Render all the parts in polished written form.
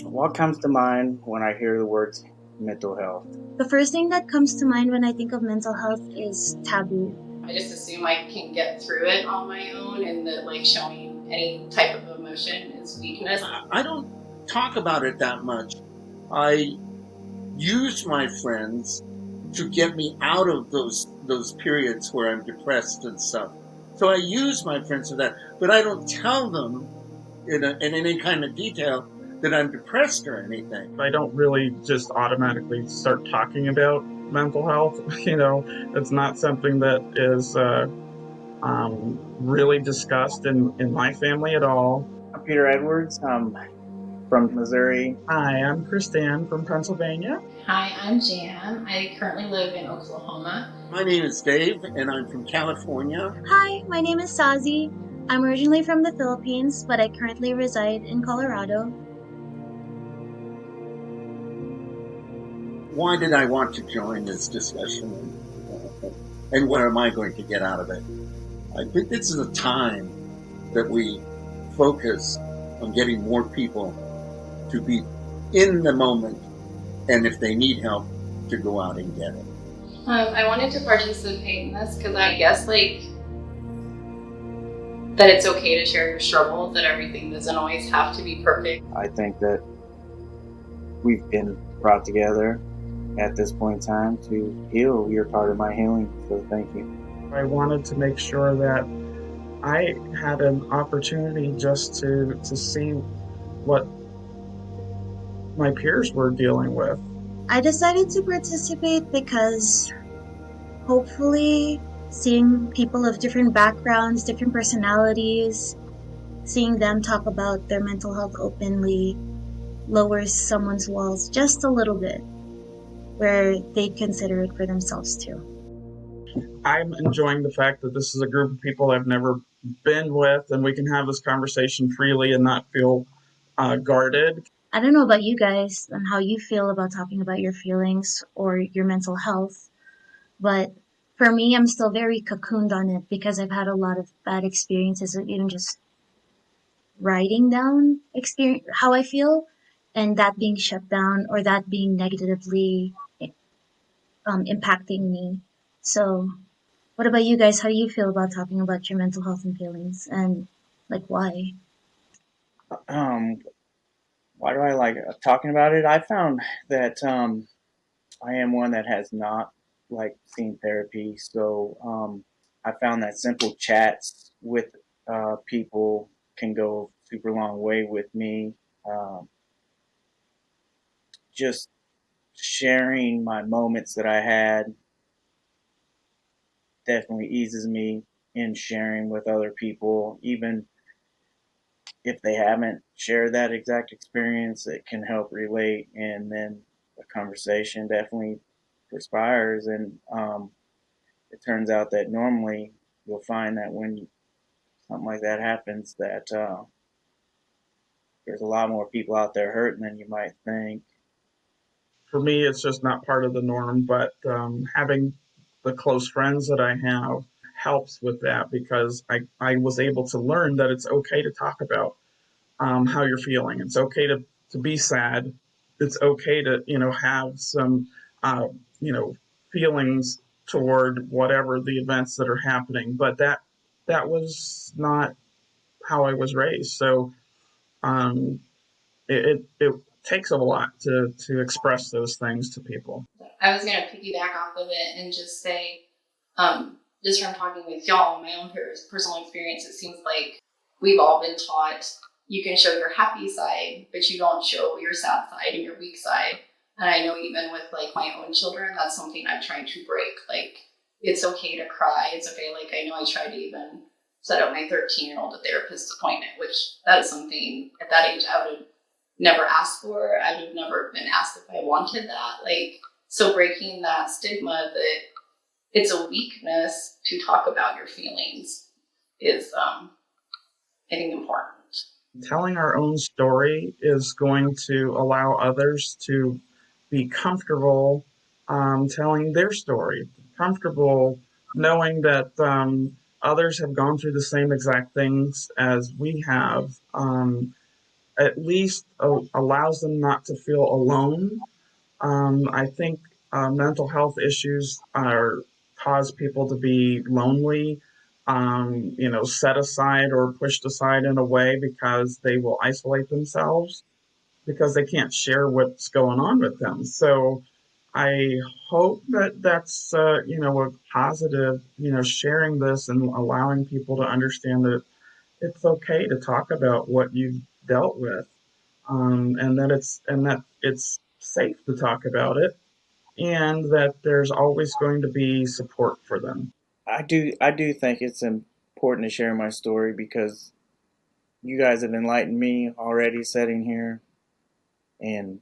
What comes to mind when I hear the words mental health? The first thing that comes to mind when I think of mental health is taboo. I just assume I can get through it on my own and that like showing any type of emotion is weakness. I don't talk about it that much. I use my friends to get me out of those periods where I'm depressed and stuff. So I use my friends for that, but I don't tell them in any kind of detail that I'm depressed or anything. I don't really just automatically start talking about mental health. It's not something that is really discussed in my family at all. I'm Peter Edwards. I'm from Missouri. Hi, I'm Christine from Pennsylvania. Hi, I'm Jan. I currently live in Oklahoma. My name is Dave, and I'm from California. Hi, my name is Sazi. I'm originally from the Philippines, but I currently reside in Colorado. Why did I want to join this discussion, and what am I going to get out of it? I think this is a time that we focus on getting more people to be in the moment, and if they need help, to go out and get it. I wanted to participate in this because I guess like that it's okay to share your struggles, that everything doesn't always have to be perfect. I think that we've been brought together at this point in time to heal. You're part of my healing, so thank you. I wanted to make sure that I had an opportunity just to see what my peers were dealing with. I decided to participate because hopefully seeing people of different backgrounds, different personalities, seeing them talk about their mental health openly lowers someone's walls just a little bit, where they consider it for themselves too. I'm enjoying the fact that this is a group of people I've never been with, and we can have this conversation freely and not feel guarded. I don't know about you guys and how you feel about talking about your feelings or your mental health, but for me, I'm still very cocooned on it because I've had a lot of bad experiences with even just writing down experience how I feel, and that being shut down or that being negatively impacting me. So, what about you guys? How do you feel about talking about your mental health and feelings, and like why? Um, why do I like talking about it? I found that I am one that has not like seen therapy, so I found that simple chats with people can go a super long way with me. Um, just sharing my moments that I had definitely eases me in sharing with other people, even if they haven't shared that exact experience. It can help relate, and then the conversation definitely perspires. And it turns out that normally you'll find that when something like that happens, that there's a lot more people out there hurting than you might think. For me, it's just not part of the norm, but having the close friends that I have helps with that because I was able to learn that it's okay to talk about how you're feeling. It's okay to be sad. It's okay to, have some, uh, you know, feelings toward whatever the events that are happening. But that was not how I was raised. So um, it takes a lot to express those things to people. I was going to piggyback off of it and just say, just from talking with y'all, my own personal experience, it seems like we've all been taught you can show your happy side, but you don't show your sad side and your weak side. And I know even with like my own children, that's something I'm trying to break. Like, it's okay to cry. It's okay. Like, I know I tried to even set up my 13-year-old a therapist appointment, which that is something at that age I would have never asked for. I would have never been asked if I wanted that. Like, so breaking that stigma that it's a weakness to talk about your feelings is, I think, important. Telling our own story is going to allow others to be comfortable telling their story, comfortable knowing that others have gone through the same exact things as we have. at least allows them not to feel alone. I think mental health issues are cause people to be lonely, set aside or pushed aside in a way because they will isolate themselves because they can't share what's going on with them. So I hope that that's a positive, sharing this and allowing people to understand that it's okay to talk about what you've dealt with, and that it's safe to talk about it, and that there's always going to be support for them. I do think it's important to share my story because you guys have enlightened me already sitting here, and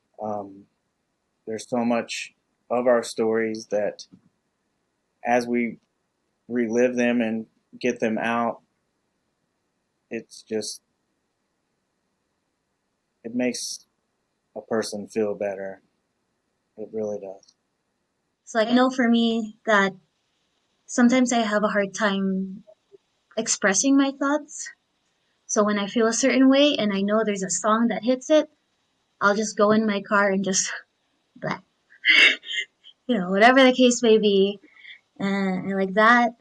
there's so much of our stories that as we relive them and get them out, it's just it makes a person feel better. It really does. So like I know for me that sometimes I have a hard time expressing my thoughts. So when I feel a certain way and I know there's a song that hits it, I'll just go in my car and just blah, whatever the case may be. And like that,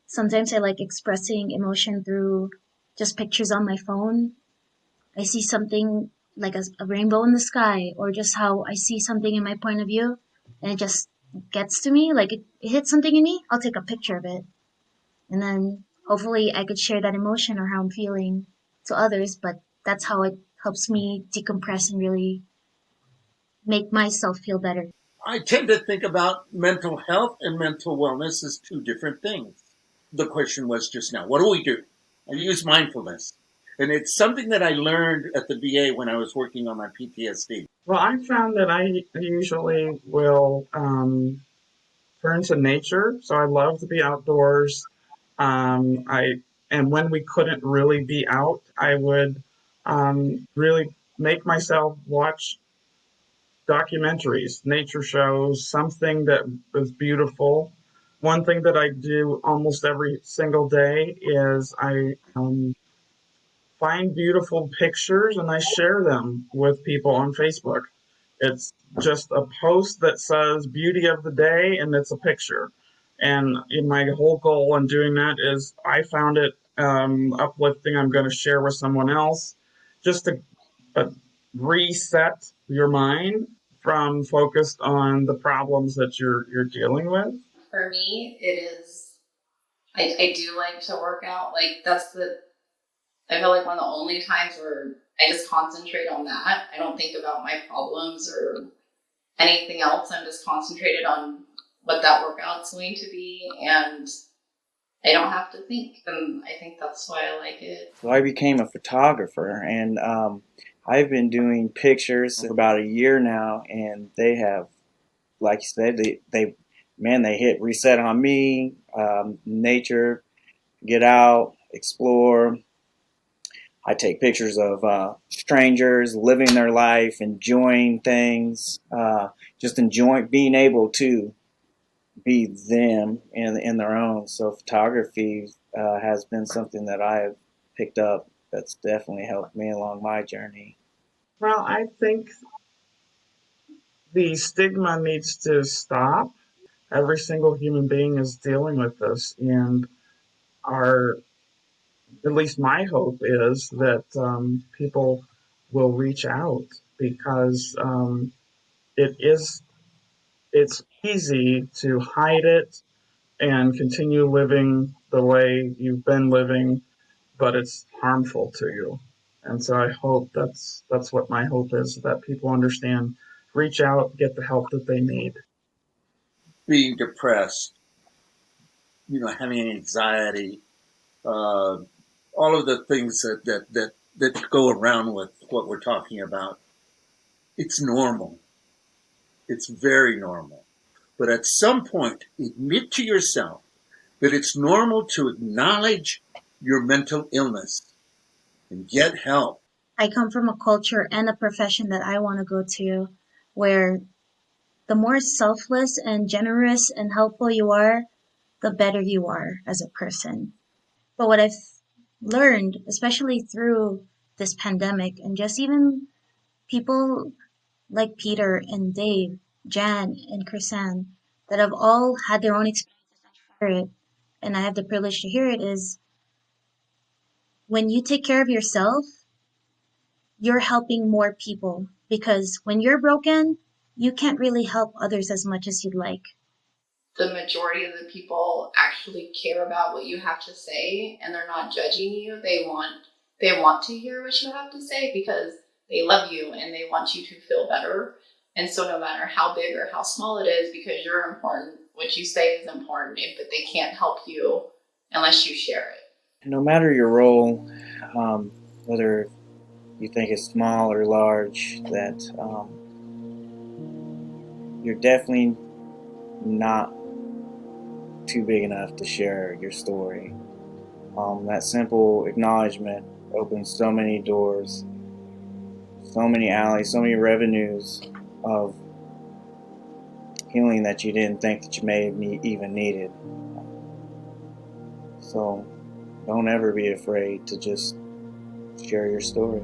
sometimes I like expressing emotion through just pictures on my phone. I see something like a rainbow in the sky, or just how I see something in my point of view, and it just gets to me, like it hits something in me. I'll take a picture of it, and then hopefully I could share that emotion or how I'm feeling to others. But that's how it helps me decompress and really make myself feel better. I tend to think about mental health and mental wellness as two different things. The question was just now, what do we do? I use mindfulness. And it's something that I learned at the VA when I was working on my PTSD. Well, I found that I usually will turn to nature. So I love to be outdoors. I and when we couldn't really be out, I would really make myself watch documentaries, nature shows, something that is beautiful. One thing that I do almost every single day is I find beautiful pictures and I share them with people on Facebook. It's just a post that says beauty of the day and it's a picture. And in my whole goal in doing that is I found it uplifting. I'm going to share with someone else just to uh, reset your mind from focused on the problems that you're dealing with. For me, it is. I do like to work out. Like that's the. I feel like one of the only times where I just concentrate on that. I don't think about my problems or anything else. I'm just concentrated on what that workout's going to be, and I don't have to think. And I think that's why I like it. So I became a photographer, and I've been doing pictures for about a year now, and they have, like you said, they man, they hit reset on me. Nature, get out, explore. I take pictures of strangers living their life, enjoying things, just enjoying being able to be them in their own. So photography has been something that I've picked up that's definitely helped me along my journey. Well, I think the stigma needs to stop. Every single human being is dealing with this, and our at least my hope is that people will reach out because it's easy to hide it and continue living the way you've been living, but it's harmful to you. And so I hope that's what my hope is, that people understand, reach out, get the help that they need. Being depressed, having anxiety, uh, all of the things that go around with what we're talking about. It's normal. It's very normal. But at some point, admit to yourself that it's normal to acknowledge your mental illness and get help. I come from a culture and a profession that I want to go to where the more selfless and generous and helpful you are, the better you are as a person. But what I've learned, especially through this pandemic, and just even people like Peter and Dave, Jan and Chrisanne, that have all had their own experiences and share it, and I have the privilege to hear it, is when you take care of yourself, you're helping more people. Because when you're broken, you can't really help others as much as you'd like. The majority of the people actually care about what you have to say, and they're not judging you. They want to hear what you have to say because they love you and they want you to feel better. And so no matter how big or how small it is, because you're important, what you say is important, but they can't help you unless you share it. No matter your role, whether you think it's small or large, that you're definitely not too big enough to share your story. That simple acknowledgement opens so many doors, so many alleys, so many revenues of healing that you didn't think that you may have even needed. So don't ever be afraid to just share your story.